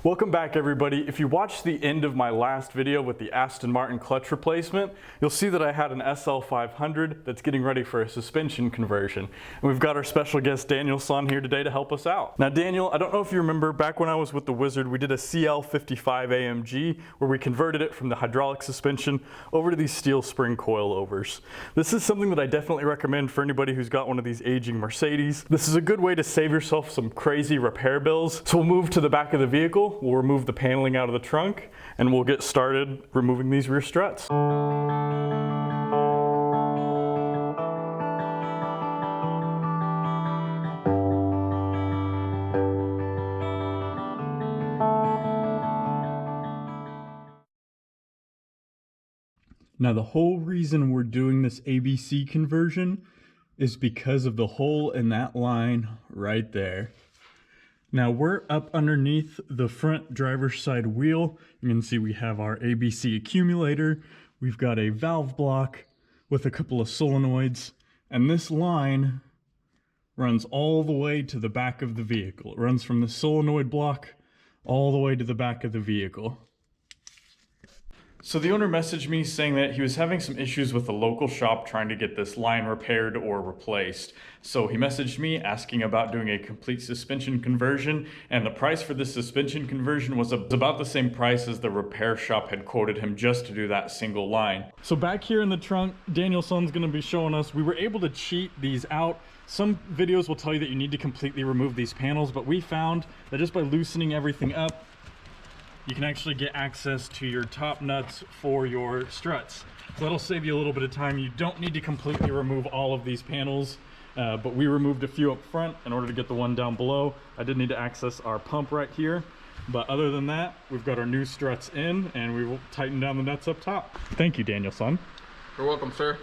Welcome back everybody. If you watched the end of my last video with the Aston Martin clutch replacement, you'll see that I had an SL500 that's getting ready for a suspension conversion. And we've got our special guest Daniel Son here today to help us out. Now Daniel, I don't know if you remember back when I was with the Wizard, we did a CL55 AMG where we converted it from the hydraulic suspension over to these steel spring coilovers. This is something that I definitely recommend for anybody who's got one of these aging Mercedes. This is a good way to save yourself some crazy repair bills. So we'll move to the back of the vehicle. We'll remove the paneling out of the trunk and we'll get started removing these rear struts. Now the whole reason we're doing this ABC conversion is because of the hole in that line right there. Now we're up underneath the front driver's side wheel. You can see we have our ABC accumulator. We've got a valve block with a couple of solenoids. And this line runs all the way to the back of the vehicle. It runs from the solenoid block all the way to the back of the vehicle. So the owner messaged me saying that he was having some issues with the local shop trying to get this line repaired or replaced. So he messaged me asking about doing a complete suspension conversion, and the price for this suspension conversion was about the same price as the repair shop had quoted him just to do that single line. So back here in the trunk, Daniel Son's gonna be showing us, we were able to cheat these out. Some videos will tell you that you need to completely remove these panels, but we found that just by loosening everything up, you can actually get access to your top nuts for your struts. So that'll save you a little bit of time. You don't need to completely remove all of these panels, but we removed a few up front in order to get the one down below. I did need to access our pump right here, but other than that, we've got our new struts in and we will tighten down the nuts up top. Thank you, Daniel Son. You're welcome, sir.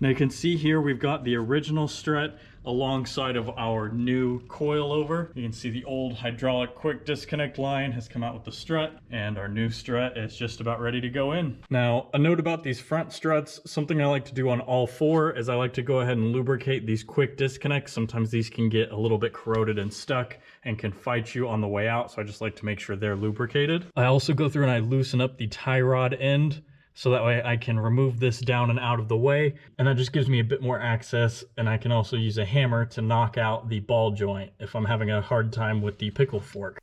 Now you can see here we've got the original strut alongside of our new coilover. You can see the old hydraulic quick disconnect line has come out with the strut, and our new strut is just about ready to go in. Now, a note about these front struts, something I like to do on all four is I like to go ahead and lubricate these quick disconnects. Sometimes these can get a little bit corroded and stuck and can fight you on the way out, so I just like to make sure they're lubricated. I also go through and I loosen up the tie rod end, so that way I can remove this down and out of the way, and that just gives me a bit more access, and I can also use a hammer to knock out the ball joint if I'm having a hard time with the pickle fork.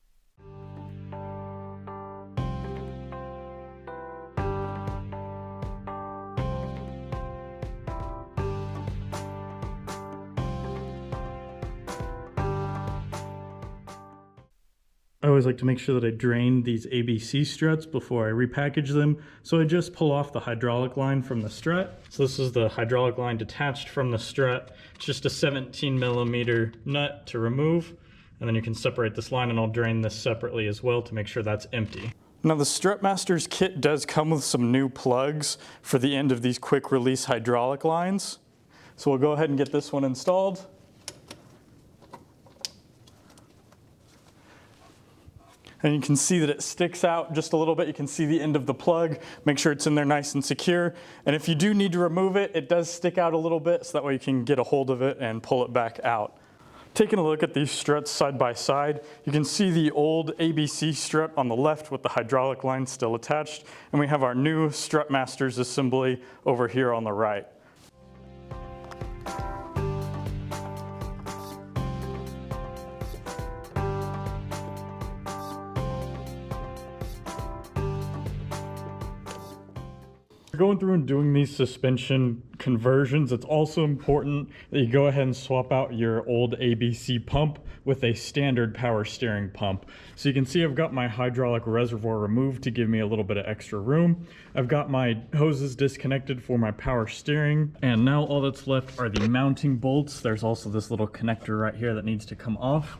I always like to make sure that I drain these ABC struts before I repackage them. So I just pull off the hydraulic line from the strut. So this is the hydraulic line detached from the strut. It's just a 17mm nut to remove. And then you can separate this line, and I'll drain this separately as well to make sure that's empty. Now the Strutmasters kit does come with some new plugs for the end of these quick release hydraulic lines. So we'll go ahead and get this one installed. And you can see that it sticks out just a little bit. You can see the end of the plug. Make sure it's in there nice and secure. And if you do need to remove it, it does stick out a little bit, so that way you can get a hold of it and pull it back out. Taking a look at these struts side by side, you can see the old ABC strut on the left with the hydraulic line still attached. And we have our new Strutmasters assembly over here on the right. Going through and doing these suspension conversions, it's also important that you go ahead and swap out your old ABC pump with a standard power steering pump. So you can see I've got my hydraulic reservoir removed to give me a little bit of extra room. I've got my hoses disconnected for my power steering, and now all that's left are the mounting bolts. There's also this little connector right here that needs to come off.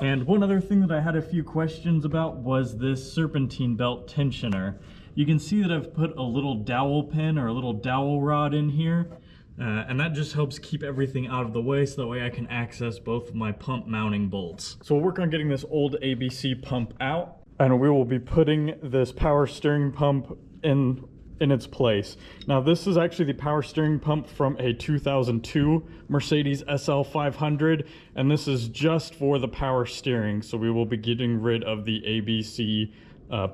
And one other thing that I had a few questions about was this serpentine belt tensioner. You can see that I've put a little dowel pin or a little dowel rod in here, and that just helps keep everything out of the way, so that way I can access both of my pump mounting bolts. So we'll work on getting this old ABC pump out, and we will be putting this power steering pump in in its place. Now this is actually the power steering pump from a 2002 Mercedes SL500, and this is just for the power steering, so we will be getting rid of the ABC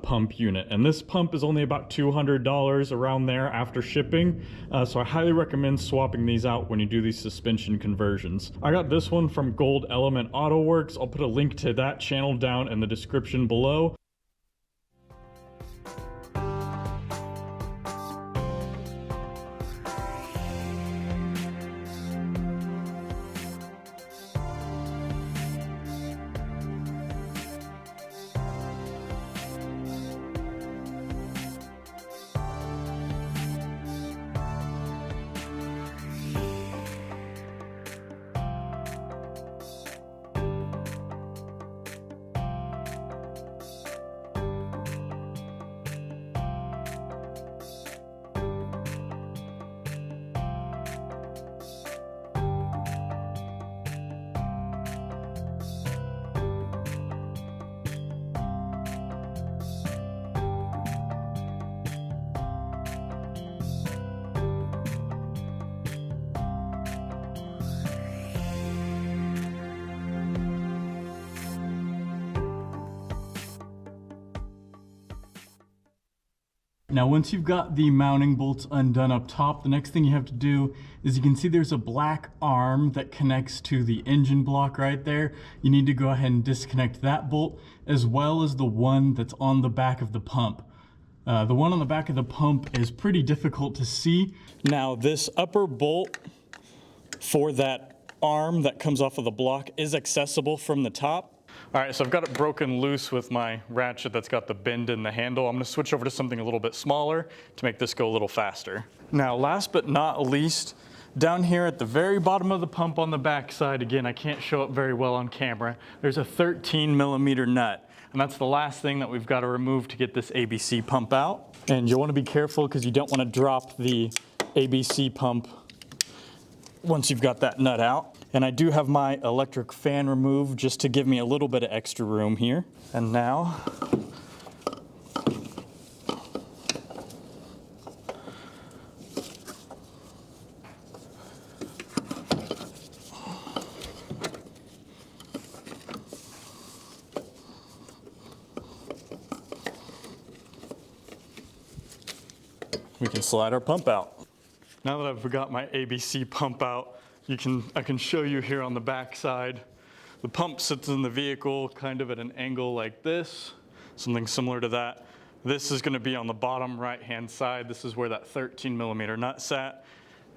pump unit. And this pump is only about $200 around there after shipping, so I highly recommend swapping these out when you do these suspension conversions. I got this one from Gold Element Autoworks. I'll put a link to that channel down in the description below. Now once you've got the mounting bolts undone up top, the next thing you have to do is you can see there's a black arm that connects to the engine block right there. You need to go ahead and disconnect that bolt, as well as the one that's on the back of the pump. The one on the back of the pump is pretty difficult to see. Now this upper bolt for that arm that comes off of the block is accessible from the top. All right, so I've got it broken loose with my ratchet that's got the bend in the handle. I'm gonna switch over to something a little bit smaller to make this go a little faster. Now, last but not least, down here at the very bottom of the pump on the back side, again, I can't show it very well on camera, there's a 13mm nut. And that's the last thing that we've got to remove to get this ABC pump out. And you'll want to be careful because you don't want to drop the ABC pump once you've got that nut out. And I do have my electric fan removed just to give me a little bit of extra room here. And now, we can slide our pump out. Now that I've got my ABC pump out, I can show you here on the back side. The pump sits in the vehicle kind of at an angle like this, something similar to that. This is gonna be on the bottom right-hand side. This is where that 13mm nut sat.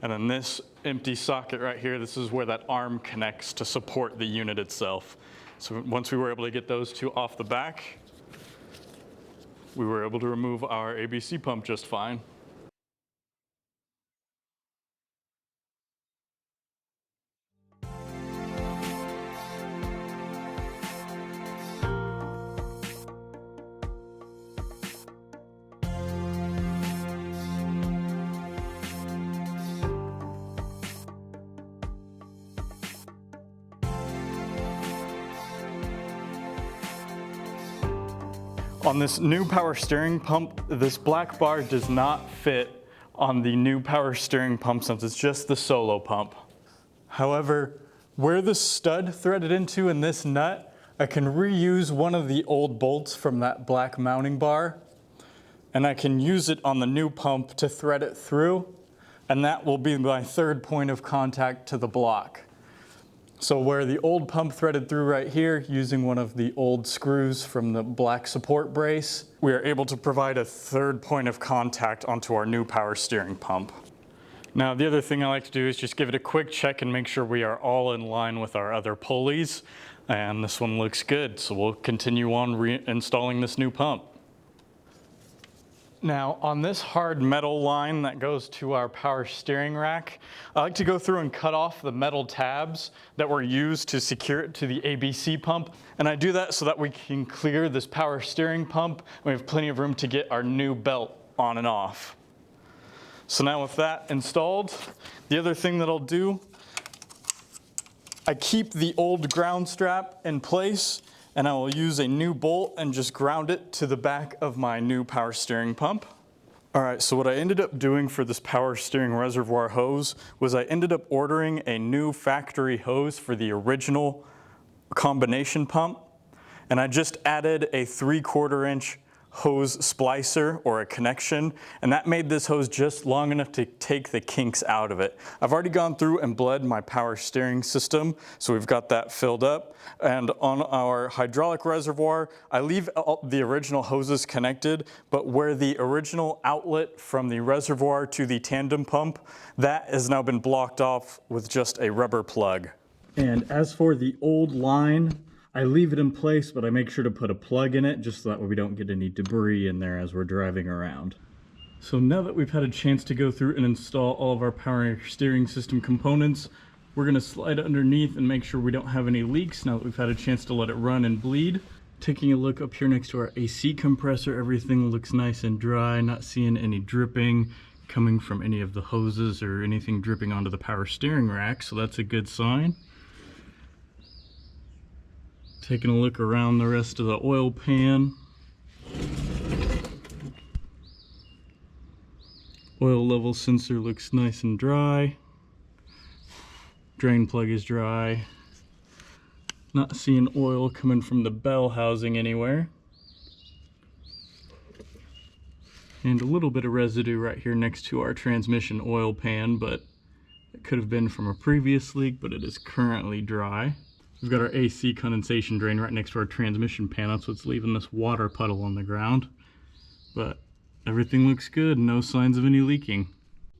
And then this empty socket right here, this is where that arm connects to support the unit itself. So once we were able to get those two off the back, we were able to remove our ABC pump just fine. On this new power steering pump, this black bar does not fit on the new power steering pump since it's just the solo pump. However, where the stud threaded into in this nut, I can reuse one of the old bolts from that black mounting bar, and I can use it on the new pump to thread it through, and that will be my third point of contact to the block. So where the old pump threaded through right here, using one of the old screws from the black support brace, we are able to provide a third point of contact onto our new power steering pump. Now, the other thing I like to do is just give it a quick check and make sure we are all in line with our other pulleys. And this one looks good, so we'll continue on reinstalling this new pump. Now, on this hard metal line that goes to our power steering rack, I like to go through and cut off the metal tabs that were used to secure it to the ABC pump. And I do that so that we can clear this power steering pump, and we have plenty of room to get our new belt on and off. So now with that installed, the other thing that I'll do, I keep the old ground strap in place, and I will use a new bolt and just ground it to the back of my new power steering pump. All right, so what I ended up doing for this power steering reservoir hose was I ended up ordering a new factory hose for the original combination pump, and I just added a 3/4 inch hose splicer or a connection, and that made this hose just long enough to take the kinks out of it. I've already gone through and bled my power steering system, so we've got that filled up. And on our hydraulic reservoir, I leave the original hoses connected, but where the original outlet from the reservoir to the tandem pump, that has now been blocked off with just a rubber plug. And as for the old line, I leave it in place, but I make sure to put a plug in it just so that way we don't get any debris in there as we're driving around. So now that we've had a chance to go through and install all of our power steering system components, we're going to slide underneath and make sure we don't have any leaks now that we've had a chance to let it run and bleed. Taking a look up here next to our AC compressor, everything looks nice and dry, not seeing any dripping coming from any of the hoses or anything dripping onto the power steering rack, so that's a good sign. Taking a look around the rest of the oil pan. Oil level sensor looks nice and dry. Drain plug is dry. Not seeing oil coming from the bell housing anywhere. And a little bit of residue right here next to our transmission oil pan, but it could have been from a previous leak, but it is currently dry. We've got our AC condensation drain right next to our transmission pan. That's what's leaving this water puddle on the ground. But everything looks good, no signs of any leaking.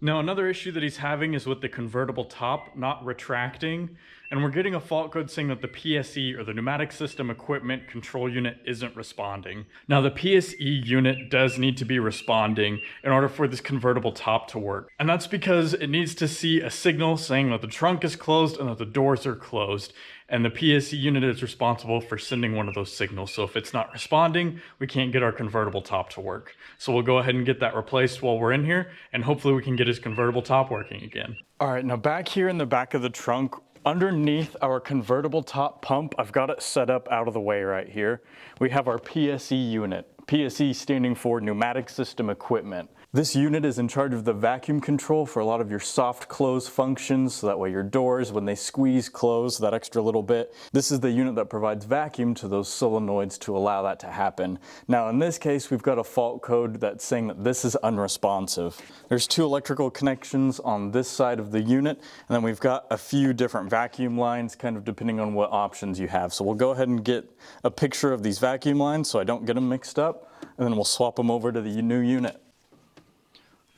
Now another issue that he's having is with the convertible top not retracting, and we're getting a fault code saying that the PSE, or the pneumatic system equipment control unit, isn't responding. Now the PSE unit does need to be responding in order for this convertible top to work, and that's because it needs to see a signal saying that the trunk is closed and that the doors are closed, and the PSE unit is responsible for sending one of those signals. So if it's not responding, we can't get our convertible top to work. So we'll go ahead and get that replaced while we're in here, and hopefully we can get his convertible top working again. All right, now back here in the back of the trunk, underneath our convertible top pump, I've got it set up out of the way right here. We have our PSE unit. PSE standing for pneumatic system equipment. This unit is in charge of the vacuum control for a lot of your soft close functions, so that way your doors, when they squeeze close that extra little bit, this is the unit that provides vacuum to those solenoids to allow that to happen. Now in this case, we've got a fault code that's saying that this is unresponsive. There's 2 electrical connections on this side of the unit, and then we've got a few different vacuum lines, kind of depending on what options you have. So we'll go ahead and get a picture of these vacuum lines so I don't get them mixed up, and then we'll swap them over to the new unit.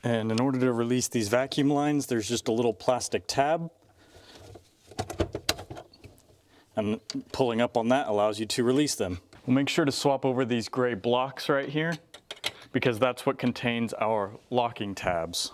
And in order to release these vacuum lines, there's just a little plastic tab. And pulling up on that allows you to release them. We'll make sure to swap over these gray blocks right here, because that's what contains our locking tabs.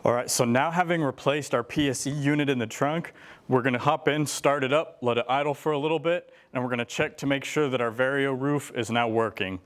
All right, so now having replaced our PSE unit in the trunk, we're gonna hop in, start it up, let it idle for a little bit, and we're gonna check to make sure that our Vario roof is now working.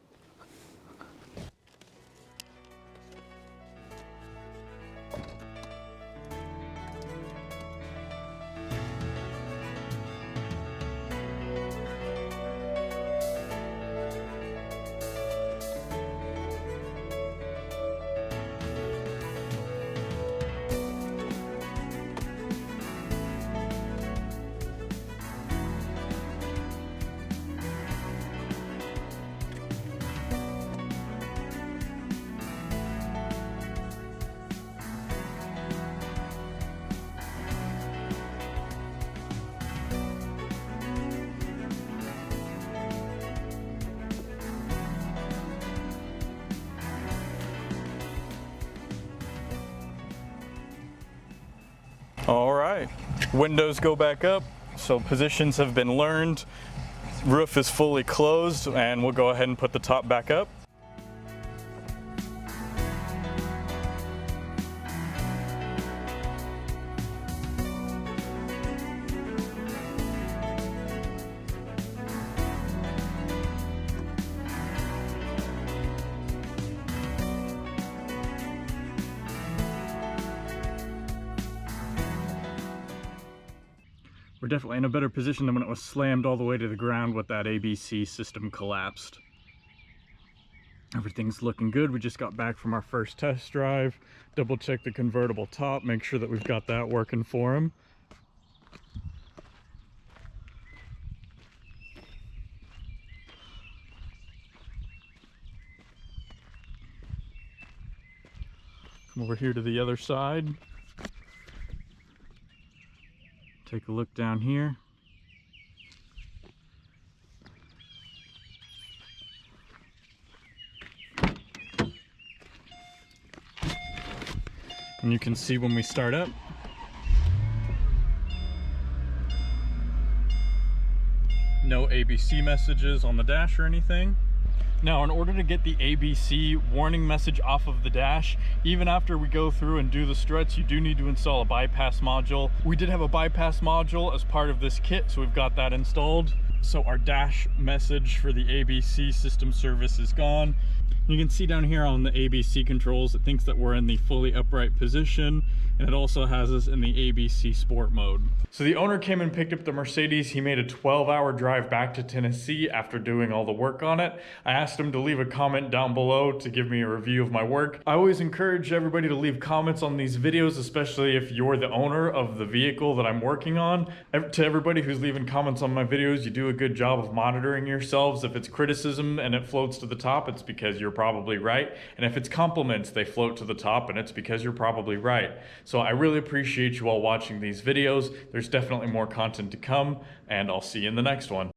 All right, windows go back up, so positions have been learned. Roof is fully closed, and we'll go ahead and put the top back up. We're definitely in a better position than when it was slammed all the way to the ground with that ABC system collapsed. Everything's looking good. We just got back from our first test drive. Double check the convertible top, make sure that we've got that working for him. Come over here to the other side. Take a look down here. And you can see when we start up, no ABC messages on the dash or anything. Now, in order to get the ABC warning message off of the dash, even after we go through and do the struts, you do need to install a bypass module. We did have a bypass module as part of this kit, so we've got that installed. So our dash message for the ABC system service is gone. You can see down here on the ABC controls, it thinks that we're in the fully upright position, and it also has us in the ABC Sport mode. So the owner came and picked up the Mercedes. He made a 12-hour drive back to Tennessee after doing all the work on it. I asked him to leave a comment down below to give me a review of my work. I always encourage everybody to leave comments on these videos, especially if you're the owner of the vehicle that I'm working on. To everybody who's leaving comments on my videos, you do a good job of monitoring yourselves. If it's criticism and it floats to the top, it's because you're probably right. And if it's compliments, they float to the top, and it's because you're probably right. So I really appreciate you all watching these videos. There's definitely more content to come, and I'll see you in the next one.